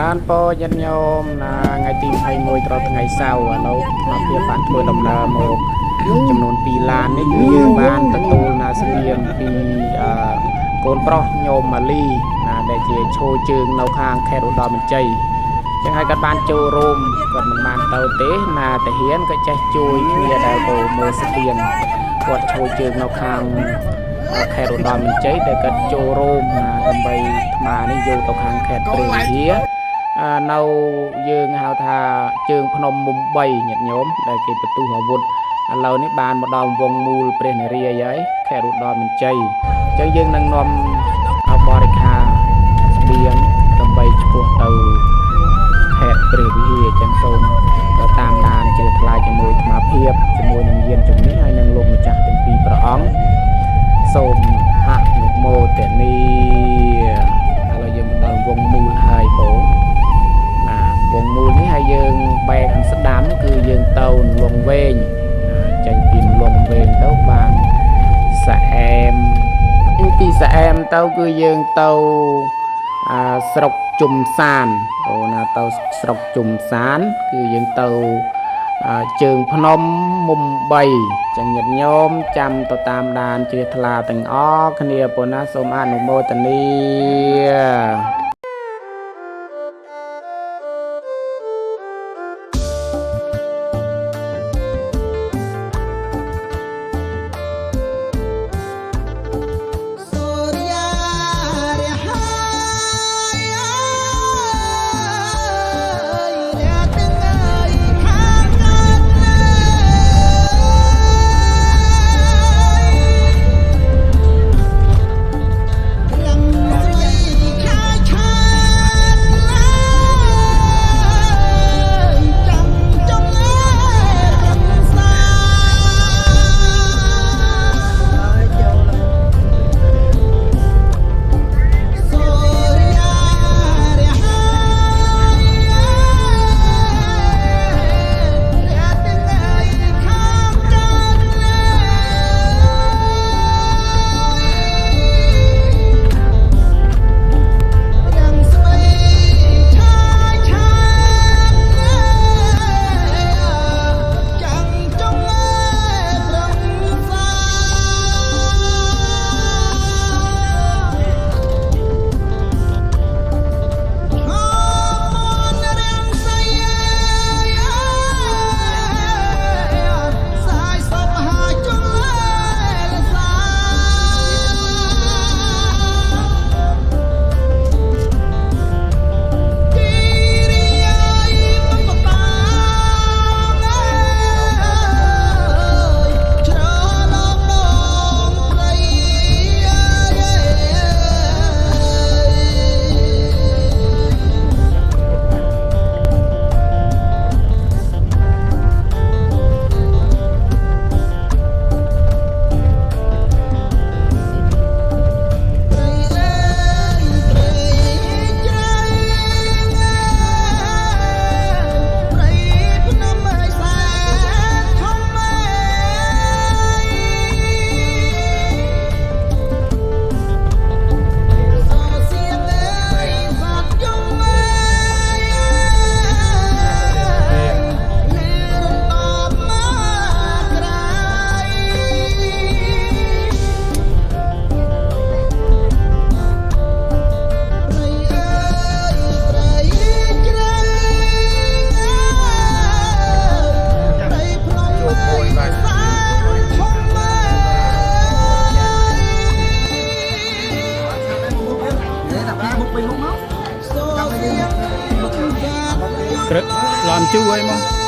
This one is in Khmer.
បានពោញាតិញោមណាថ្ងៃទី21ត្រង់ថ្ងៃសៅរ៍ឥឡូវខ្ញុំបានធ្វើដំណើរមកចំនួន2ឡាននេះគឺយើងបានទទួលណាស្បៀងពីកូនប្រុសញោមម៉ាលីណាដែលជាឈរជើងនៅខាងខេត្តឧត្តរមានជ័យចឹងហើយគាត់បានចូលរួមគាត់មិនបានទៅទេណាតាហ៊ានក៏ចេះជួយគ្នាដែលទៅមើលស្បៀងគាត់ឈរជើងនៅខាងខេត្តឧត្តរមានជ័យដែលគាត់ចូលរួមដើម្បីអាត្មានេះយកទៅខាងខេត្តព្រះវិហារនៅយើងហៅថាជើងភ្នំមុំ3ញាតិញោមដែលគេបន្ទុះអាវុធឥឡូវនេះបានមកដល់វងមូលព្រះនារីហើយខេត្តឧត្តរមានជ័យអញ្ចឹងយើងនឹងនាំបរិខាស្បៀងដើម្បីឆ្ពោះទៅខេត្តព្រះវិហារអញ្ចឹងសូមទៅតាមដានជឿថ្លៃជាមួយអាត្មាភាពជាមួយនឹងយានជំនិះហើយនឹងលោកម្ចាស់ទាំងពីរព្រះអង្គសូមអនុមោទនីឥឡូវយើងមកដល់វងមូលហើយបងវងមូលនេះហើយយើងបែកខាងស្ដាំគឺយើងទៅលងវែងចេញពីលងវែងទៅបានសាអែមពីសាអែមទៅគឺយើងទៅស្រុកជុំសានអូណាទៅស្រុកជុំសានគឺយើងទៅជើងភ្នំមុំ3ចឹងញាតិញោមចាំទៅតាមដានជ្រះថ្លាទាំងអស់គ្នាប៉ុណ្ណាសូមអនុមោទនីlàm chui ấy mà